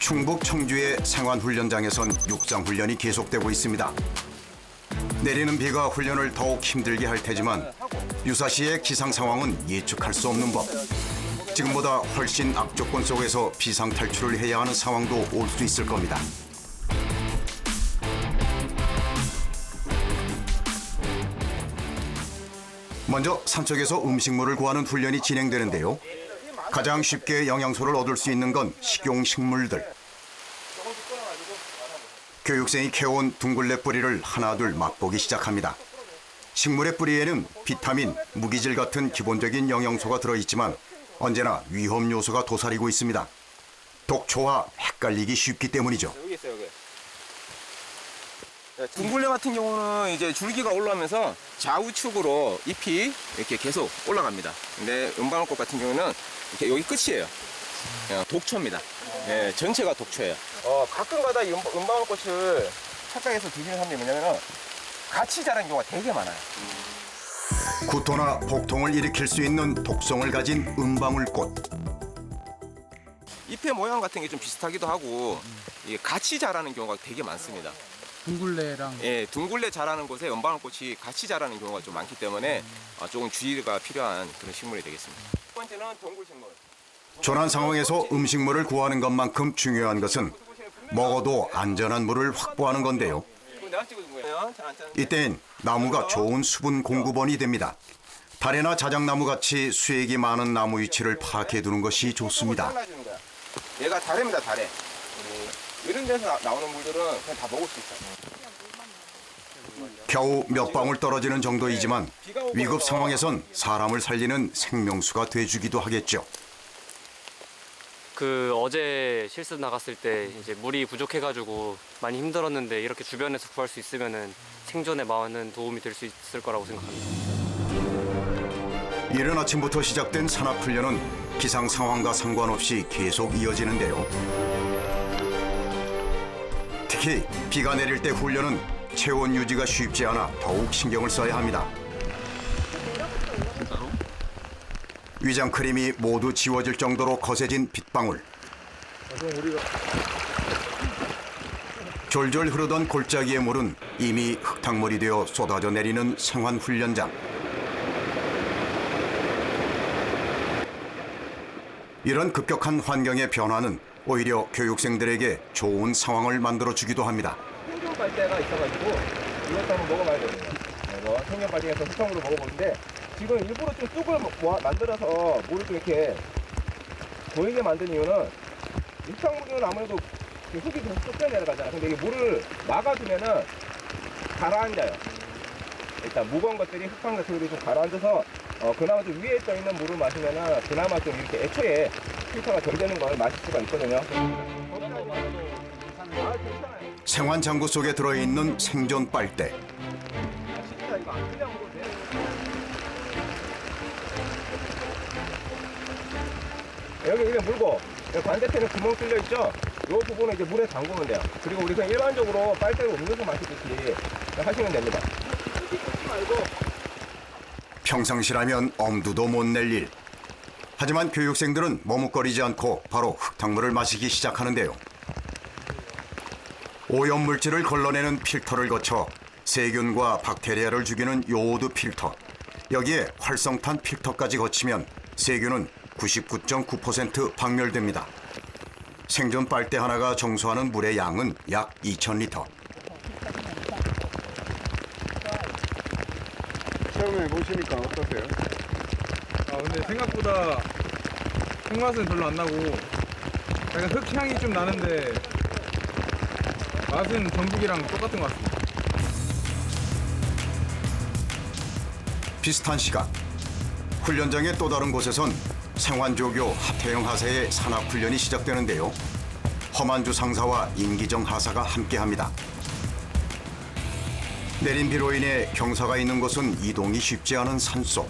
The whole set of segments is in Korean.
충북 청주의 생환훈련장에선 육상훈련이 계속되고 있습니다. 내리는 비가 훈련을 더욱 힘들게 할 테지만 유사시의 기상 상황은 예측할 수 없는 법. 지금보다 훨씬 악조건 속에서 비상탈출을 해야 하는 상황도 올 수 있을 겁니다. 먼저 산속에서 음식물을 구하는 훈련이 진행되는데요. 가장 쉽게 영양소를 얻을 수 있는 건 식용식물들. 교육생이 캐온 둥글레 뿌리를 하나둘 맛보기 시작합니다. 식물의 뿌리에는 비타민, 무기질 같은 기본적인 영양소가 들어있지만 언제나 위험 요소가 도사리고 있습니다. 독초와 헷갈리기 쉽기 때문이죠. 여기 있어요, 여기. 둥글레 같은 경우는 이제 줄기가 올라오면서 좌우측으로 잎이 이렇게 계속 올라갑니다. 근데 은방울꽃 같은 경우는 이렇게 여기 끝이에요. 독초입니다. 네, 전체가 독초예요. 가끔가다 이 은방울꽃을 착각해서 드시는 사람들이 뭐냐면은 같이 자라는 경우가 되게 많아요. 구토나 복통을 일으킬 수 있는 독성을 가진 은방울꽃. 잎의 모양 같은 게 좀 비슷하기도 하고 이게 같이 자라는 경우가 되게 많습니다. 둥글레랑 예, 둥글레 자라는 곳에 은방울꽃이 같이 자라는 경우가 좀 많기 때문에 조금 주의가 필요한 그런 식물이 되겠습니다. 첫 번째는 동굴식물. 조난 상황에서 음식물을 구하는 것만큼 중요한 것은 먹어도 안전한 물을 확보하는 건데요. 내가 찍어준 거예요. 이땐 나무가 좋은 수분 공급원이 됩니다. 다래나 자작나무 같이 수액이 많은 나무 위치를 파악해 두는 것이 좋습니다. 얘가 다래입니다, 다래. 이런 데서 나오는 물들은 그냥 다 먹을 수 있어요. 겨우 몇 방울 떨어지는 정도이지만 위급 상황에선 사람을 살리는 생명수가 돼주기도 하겠죠. 어제 실습 나갔을 때 이제 물이 부족해가지고 많이 힘들었는데 이렇게 주변에서 구할 수 있으면은 생존에 많은 도움이 될 수 있을 거라고 생각합니다. 이른 아침부터 시작된 산악훈련은 기상 상황과 상관없이 계속 이어지는데요. 특히 비가 내릴 때 훈련은 체온 유지가 쉽지 않아 더욱 신경을 써야 합니다. 위장 크림이 모두 지워질 정도로 거세진 빗방울. 졸졸 흐르던 골짜기의 물은 이미 흙탕물이 되어 쏟아져 내리는 생환훈련장. 이런 급격한 환경의 변화는 오히려 교육생들에게 좋은 상황을 만들어주기도 합니다. 생존 빨대가 있어가지고 이것도 한번 먹어봐야 됩니다. 이거 생존 빨대에서 수성으로 먹어보는데 지금 일부러 좀 쑥을 만들어서 물을 좀 이렇게 보이게 만든 이유는 육상물은 아무래도 흙이 계속 쑥겨 내려가잖아요. 근데 이게 물을 막아주면은 가라앉아요. 일단 무거운 것들이 흙탕 같은 좀 가라앉아서 그나마 좀 위에 떠 있는 물을 마시면은 그나마 좀 이렇게 애초에 필터가 덜 되는 걸 마실 수가 있거든요. 생환 장구 속에 들어있는 생존 빨대. 진짜 이거 안 그냥 먹어도 돼. 여기 이게 물고 여기 반대편에 구멍 뚫려 있죠? 이 부분은 이제 물에 담그면 돼요. 그리고 우리 그냥 일반적으로 빨대로 음료수 마시듯이 하시면 됩니다. 뜯지 말고. 평상시라면 엄두도 못 낼 일. 하지만 교육생들은 머뭇거리지 않고 바로 흙탕물을 마시기 시작하는데요. 오염물질을 걸러내는 필터를 거쳐 세균과 박테리아를 죽이는 요오드 필터. 여기에 활성탄 필터까지 거치면 세균은 99.9% 박멸됩니다. 생존 빨대 하나가 정수하는 물의 양은 약 2,000리터. 처음에 보시니까 어떠세요? 근데 생각보다 흙맛은 별로 안 나고 약간 흙향이 좀 나는데 맛은 전북이랑 똑같은 것 같습니다. 비슷한 시각 훈련장의 또 다른 곳에선 생환조교 하태영 하사의 산악훈련이 시작되는데요. 허만주 상사와 임기정 하사가 함께합니다. 내린 비로 인해 경사가 있는 곳은 이동이 쉽지 않은 산속.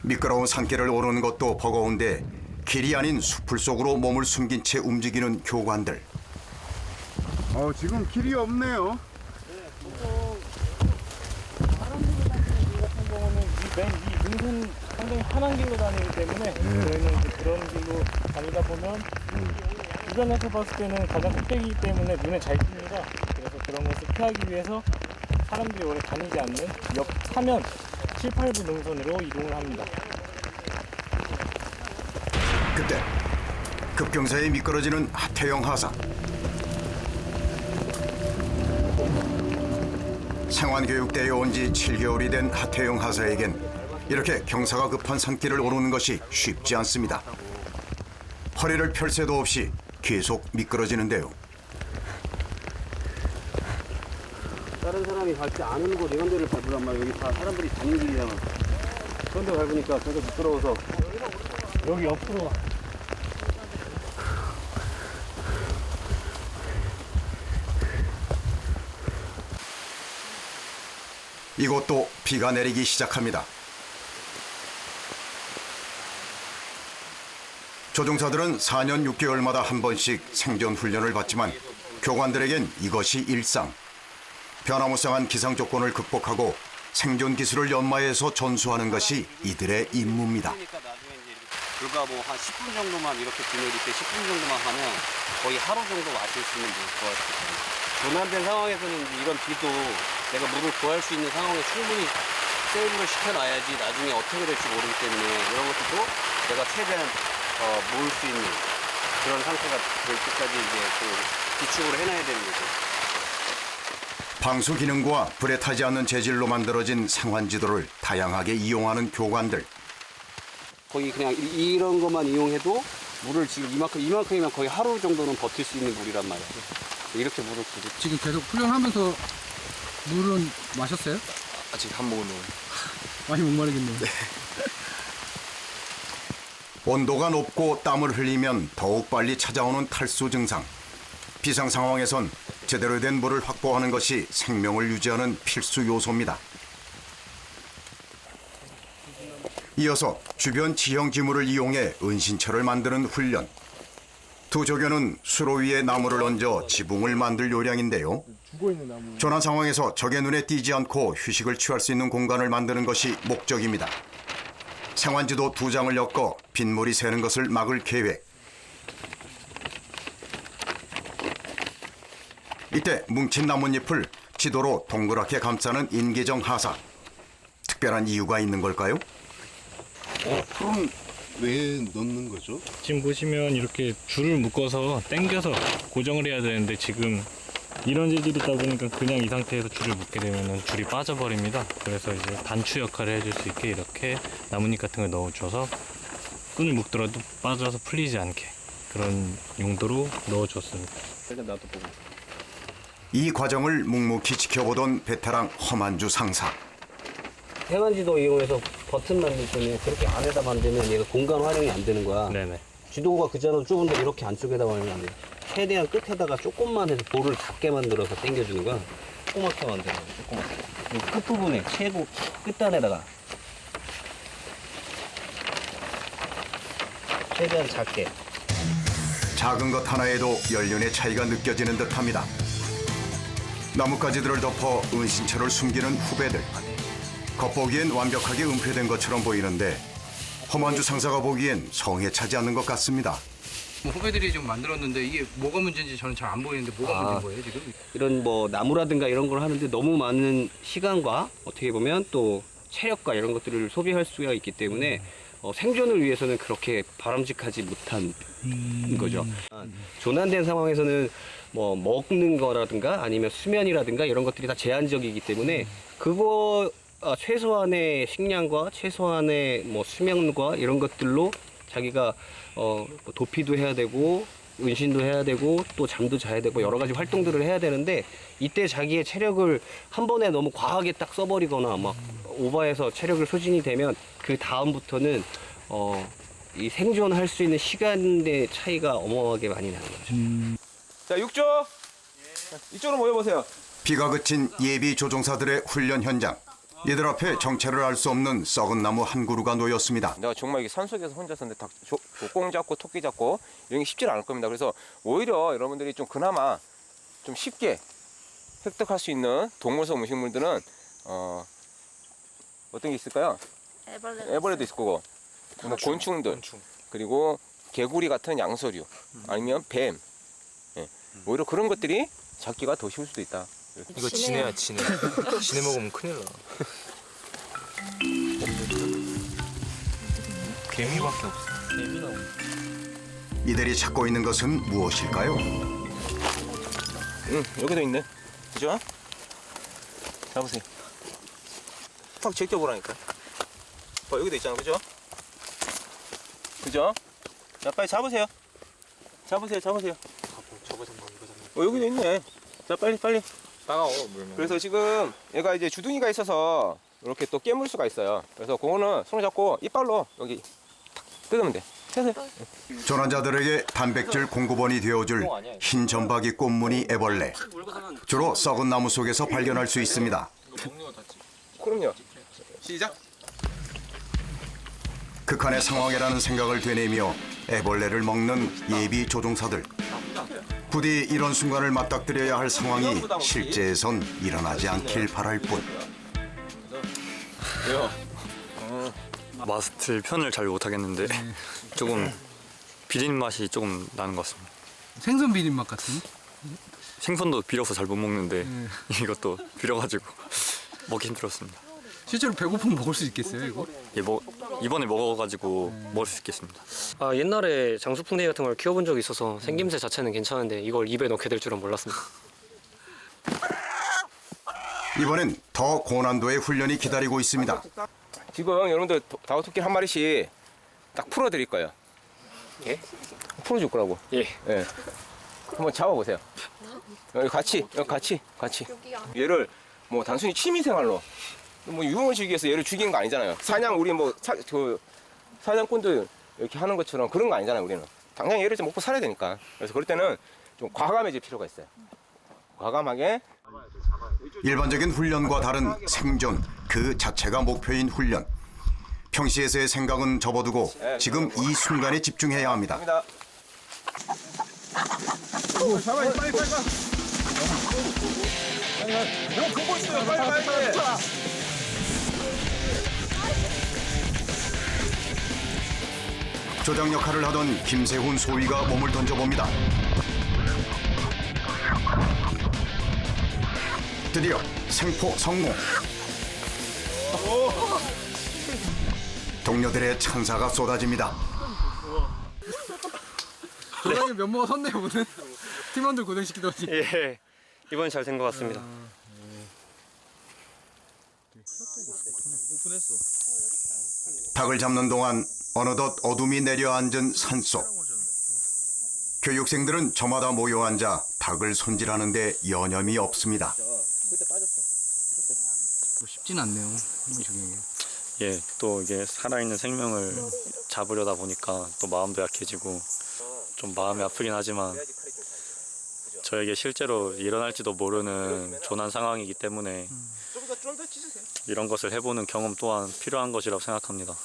미끄러운 산길을 오르는 것도 버거운데 길이 아닌 숲을 속으로 몸을 숨긴 채 움직이는 교관들. 지금 길이 없네요. 네, 보통 사람들이 다니는 길 같은 경우는 맨 위 상당히 편한 길로 다니기 때문에 저희는 이제 그런 길로 다니다 보면 주변에서 봤을 때는 가장 꼭대기이기 때문에 눈에 잘 띕니다. 그래서 그런 것을 피하기 위해서 사람들이 원래 다니지 않는 옆 사면 7, 8부 능선으로 이동을 합니다. 그때 급경사에 미끄러지는 하태영 하사. 생환교육대에 온 지 7개월이 된 하태영 하사에겐 이렇게 경사가 급한 산길을 오르는 것이 쉽지 않습니다. 허리를 펼 새도 없이 계속 미끄러지는데요. 다른 사람이 밟지 않은 곳 이런 데를 밟으란 말이야. 여기 다 사람들이 다니는 길이잖아. 그런 데 밟으니까 계속 미끄러워서 여기 옆으로 이곳도 비가 내리기 시작합니다. 조종사들은 4년 6개월마다 한 번씩 생존 훈련을 받지만 교관들에겐 이것이 일상. 변화무쌍한 기상 조건을 극복하고 생존 기술을 연마해서 전수하는 것이 이들의 임무입니다. 그러니까 나중에 이제 불과 뭐 한 10분 정도만 이렇게 비 내릴 때 10분 정도만 하면 거의 하루 정도 마실 수 있는 물을 구할 수 있거든요. 조난된 상황에서는 이제 이런 비도 내가 물을 구할 수 있는 상황에 충분히 세이브를 시켜놔야지 나중에 어떻게 될지 모르기 때문에 이런 것들도 내가 최대한 모을 수 있는 그런 상태가 될 때까지 이제 그 비축을 해놔야 되는 거죠. 방수 기능과 불에 타지 않는 재질로 만들어진 생환지도를 다양하게 이용하는 교관들. 거의 그냥 이런 것만 이용해도 물을 지금 이만큼이면 거의 하루 정도는 버틸 수 있는 물이란 말이야. 이렇게 물을 부족. 지금 계속 훈련하면서 물은 마셨어요? 아직 한 모금도. 많이 목마르겠네요. 온도가 높고 땀을 흘리면 더욱 빨리 찾아오는 탈수 증상. 비상 상황에선 제대로 된 물을 확보하는 것이 생명을 유지하는 필수 요소입니다. 이어서 주변 지형 지물을 이용해 은신처를 만드는 훈련. 두 조교는 수로 위에 나무를 얹어 지붕을 만들 요량인데요. 조난 상황에서 적의 눈에 띄지 않고 휴식을 취할 수 있는 공간을 만드는 것이 목적입니다. 생환지도 2장을 엮어 빗물이 새는 것을 막을 계획. 이때 뭉친 나뭇잎을 지도로 동그랗게 감싸는 인계정 하사. 특별한 이유가 있는 걸까요? 풀은 왜 넣는 거죠? 지금 보시면 이렇게 줄을 묶어서 당겨서 고정을 해야 되는데 지금 이런 재질이다 보니까 그냥 이 상태에서 줄을 묶게 되면 줄이 빠져버립니다. 그래서 이제 단추 역할을 해줄 수 있게 이렇게 나뭇잎 같은 걸 넣어줘서 끈을 묶더라도 빠져서 풀리지 않게 그런 용도로 넣어줬습니다. 일단 나도 보고. 이 과정을 묵묵히 지켜보던 베테랑 허만주 상사. 생환지도 이용해서 버튼 만들 때는 그렇게 안에다 만들면 얘가 공간 활용이 안 되는 거야. 네네. 지도가 그자로 좁은데 이렇게 안쪽에다 만들면 안 돼. 최대한 끝에다가 조금만 해서 볼을 작게 만들어서 당겨주는 거야. 조그맣게 만들어. 조그맣게. 그리고 끝부분에 최고 끝단에다가 최대한 작게. 작은 것 하나에도 연륜의 차이가 느껴지는 듯합니다. 나뭇가지들을 덮어 은신처를 숨기는 후배들. 겉보기엔 완벽하게 은폐된 것처럼 보이는데 허만주 상사가 보기엔 성에 차지 않는 것 같습니다. 후배들이 좀 만들었는데 이게 뭐가 문제인지 저는 잘 안 보이는데 뭐가 문제인 거예요 지금? 이런 뭐 나무라든가 이런 걸 하는데 너무 많은 시간과 어떻게 보면 또 체력과 이런 것들을 소비할 수가 있기 때문에 생존을 위해서는 그렇게 바람직하지 못한 거죠. 조난된 상황에서는 뭐 먹는 거라든가 아니면 수면이라든가 이런 것들이 다 제한적이기 때문에 그거 최소한의 식량과 최소한의 뭐 수면과 이런 것들로 자기가 도피도 해야 되고 은신도 해야 되고 또 잠도 자야 되고 여러 가지 활동들을 해야 되는데 이때 자기의 체력을 한 번에 너무 과하게 딱 써버리거나 막 오버해서 체력을 소진이 되면 그 다음부터는 이 생존할 수 있는 시간의 차이가 어마어마하게 많이 나는 거죠. 자, 6조. 이쪽으로 모여보세요. 비가 그친 예비 조종사들의 훈련 현장. 이들 앞에 정체를 알 수 없는 썩은 나무 한 그루가 놓였습니다. 내가 정말 이게 산속에서 혼자서 독공 잡고 토끼 잡고 이런 게 쉽지 않을 겁니다. 그래서 오히려 여러분들이 좀 그나마 좀 쉽게 획득할 수 있는 동물성 음식물들은 어떤 게 있을까요? 애벌레도 있을 거고, 뭐 곤충들, 그리고 개구리 같은 양서류, 아니면 뱀, 예. 오히려 그런 것들이 잡기가 더 쉬울 수도 있다. 이거 지네야 지네. 지네 먹으면 큰일 나. 개미밖에 없어. 이들이 찾고 있는 것은 무엇일까요? 응, 여기도 있네. 그죠? 잡으세요. 탁 제껴보라니까. 여기도 있잖아, 그죠? 그죠? 자, 빨리 잡으세요. 잡으세요. 여기도 있네. 자, 빨리. 따가워 물면. 그래서 지금 얘가 이제 주둥이가 있어서 이렇게 또 깨물 수가 있어요. 그래서 그거는 손을 잡고 이빨로 여기 탁 뜯으면 돼. 세세요. 조난자들에게 단백질 공급원이 되어줄 흰 점박이 꽃무늬 애벌레. 주로 썩은 나무 속에서 발견할 수 있습니다. 그럼요. 시작. 극한의 상황이라는 생각을 되뇌며 애벌레를 먹는 예비 조종사들. 부디 이런 순간을 맞닥뜨려야 할 상황이 실제에선 일어나지 않길 바랄 뿐. 맡을 편을 잘 못하겠는데 조금 비린 맛이 조금 나는 것 같습니다. 생선 비린 맛 같은? 생선도 비려서 잘 못 먹는데 이것도 비려가지고 먹기 힘들었습니다. 실제로 배고프면 먹을 수 있겠어요 이거? 예, 이번에 먹어가지고 먹을 수 있겠습니다. 아, 옛날에 장수풍뎅이 같은 걸 키워본 적이 있어서 생김새 자체는 괜찮은데 이걸 입에 넣게 될 줄은 몰랐습니다. 이번엔 더 고난도의 훈련이 기다리고 있습니다. 지금 여러분들 다우토끼 한 마리씩 딱 풀어드릴 거예요. 예? 풀어줄 거라고. 예. 예. 한번 잡아보세요. 여기 같이. 얘를 뭐 단순히 취미생활로 뭐 유흥을 즐기 위해서 얘를 죽이는 거 아니잖아요. 사냥 우리 뭐 사냥꾼들 이렇게 하는 것처럼 그런 거 아니잖아요. 우리는 당장 얘를 좀 먹고 살아야 되니까. 그래서 그럴 때는 좀 과감해질 필요가 있어요. 과감하게. 일반적인 훈련과 다른 생존 그 자체가 목표인 훈련. 평시에서의 생각은 접어두고 지금 이 순간에 집중해야 합니다. 갑니다. 잡아, 빨리 가. 형 보고 있어요. 빨리. 조장 역할을 하던 김세훈 소위가 몸을 던져봅니다. 드디어 생포 성공. 동료들의 찬사가 쏟아집니다. 조장님 면모가 섰네요 오늘. 팀원들 고생시키더니. 예. 이번엔 잘 된 것 같습니다. 닭을 잡는 동안 어느덧 어둠이 내려앉은 산속. 교육생들은 저마다 모여 앉아 닭을 손질하는데 여념이 없습니다. 쉽진 않네요. 저기. 예, 또 이게 살아있는 생명을 잡으려다 보니까 또 마음도 약해지고 좀 마음이 아프긴 하지만 저에게 실제로 일어날지도 모르는 조난 상황이기 때문에 이런 것을 해보는 경험 또한 필요한 것이라고 생각합니다.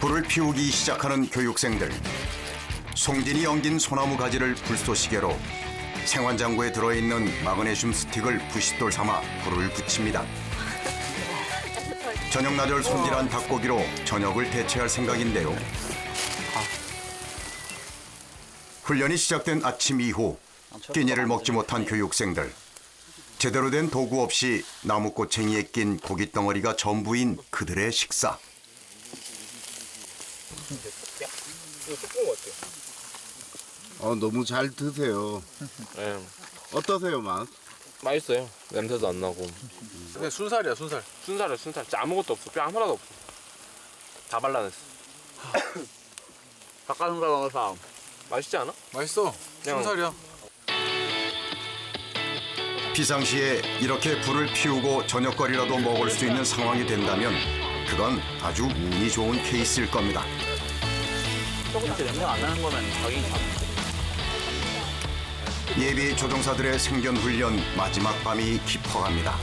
불을 피우기 시작하는 교육생들. 송진이 엉긴 소나무 가지를 불쏘시개로 생환장구에 들어있는 마그네슘 스틱을 부싯돌 삼아 불을 붙입니다. 저녁나절 손질한 닭고기로 저녁을 대체할 생각인데요. 훈련이 시작된 아침 이후 끼니를 먹지 못한 교육생들. 제대로 된 도구 없이 나무꼬챙이에 낀 고기 덩어리가 전부인 그들의 식사. 너무 잘 드세요. 네. 어떠세요, 맛? 맛있어요. 냄새도 안 나고. 근데 순살이야 순살. 순살이야, 순살. 진짜 아무것도 없어. 뼈 하나도 없어. 다 발라냈어. 닭가슴살 먹어서 맛있지 않아? 맛있어. 순살이야. 비상시에 이렇게 불을 피우고 저녁거리라도 먹을 수 있는 상황이 된다면 그건 아주 운이 좋은 케이스일 겁니다. 예비 조종사들의 생존 훈련 마지막 밤이 깊어갑니다.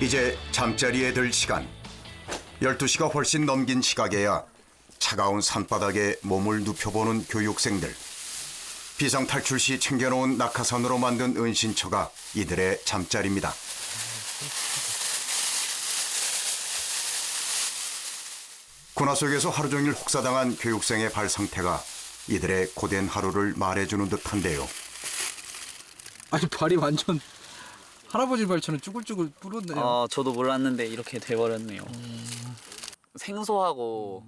이제 잠자리에 들 시간. 12시가 훨씬 넘긴 시각에야 차가운 산바닥에 몸을 눕혀보는 교육생들. 비상 탈출 시 챙겨놓은 낙하산으로 만든 은신처가 이들의 잠자리입니다. 군화 속에서 하루 종일 혹사당한 교육생의 발 상태가 이들의 고된 하루를 말해주는 듯한데요. 아니 발이 완전 할아버지 발처럼 쭈글쭈글 불었네요. 저도 몰랐는데 이렇게 돼버렸네요. 생소하고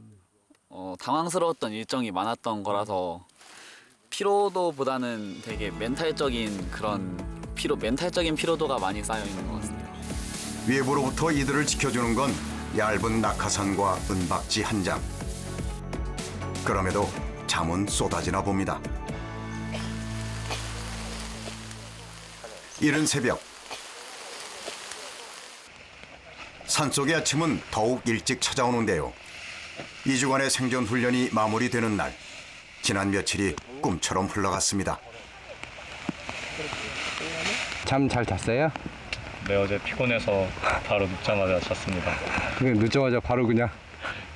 당황스러웠던 일정이 많았던 거라서 피로도보다는 되게 멘탈적인 피로도가 많이 쌓여 있는 것 같습니다. 외부로부터 이들을 지켜주는 건 얇은 낙하산과 은박지 한 장. 그럼에도 잠은 쏟아지나 봅니다. 이른 새벽, 산속의 아침은 더욱 일찍 찾아오는데요. 2주간의 생존 훈련이 마무리되는 날, 지난 며칠이 꿈처럼 흘러갔습니다. 잠 잘 잤어요? 네, 어제 피곤해서 바로 눕자마자 잤습니다. 그냥 늦자마자 바로 그냥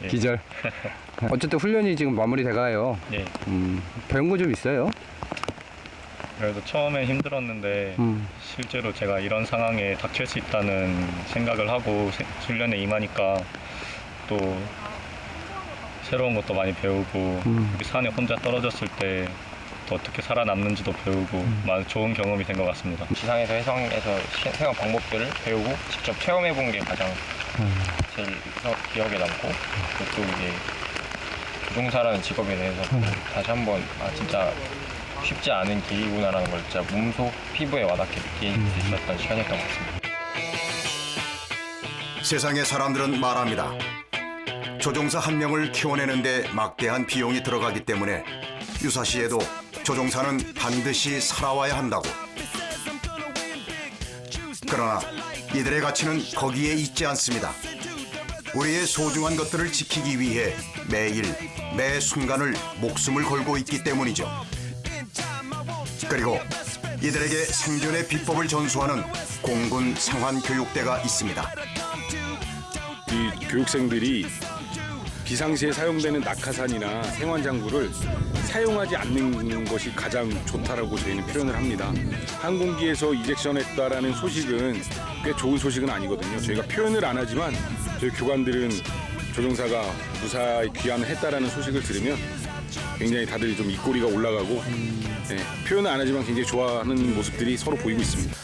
예. 기절. 어쨌든 훈련이 지금 마무리돼가요. 예. 배운 거 좀 있어요? 그래도 처음에 힘들었는데 실제로 제가 이런 상황에 닥칠 수 있다는 생각을 하고 훈련에 임하니까 또 새로운 것도 많이 배우고 여기 산에 혼자 떨어졌을 때 또 어떻게 살아남는지도 배우고 좋은 경험이 된 것 같습니다. 지상에서 해상에서 생활 방법들을 배우고 직접 체험해 본 게 가장 제일 기억에 남고 또 이제 조종사라는 직업에 대해서 다시 한번 진짜 쉽지 않은 길이구나라는 걸 진짜 몸소 피부에 와닿게 느낄 수 있었던 시간이었던 것 같습니다. 세상의 사람들은 말합니다. 조종사 한 명을 키워내는데 막대한 비용이 들어가기 때문에 유사시에도 조종사는 반드시 살아와야 한다고. 그러나 이들의 가치는 거기에 있지 않습니다. 우리의 소중한 것들을 지키기 위해 매일 매 순간을 목숨을 걸고 있기 때문이죠. 그리고 이들에게 생존의 비법을 전수하는 공군 상환교육대가 있습니다. 이 교육생들이 비상시에 사용되는 낙하산이나 생환장구를 사용하지 않는 것이 가장 좋다라고 저희는 표현을 합니다. 항공기에서 이젝션했다라는 소식은 꽤 좋은 소식은 아니거든요. 저희가 표현을 안 하지만 저희 교관들은 조종사가 무사히 귀환을 했다라는 소식을 들으면 굉장히 다들 좀 입꼬리가 올라가고 표현을 안 하지만 굉장히 좋아하는 모습들이 서로 보이고 있습니다.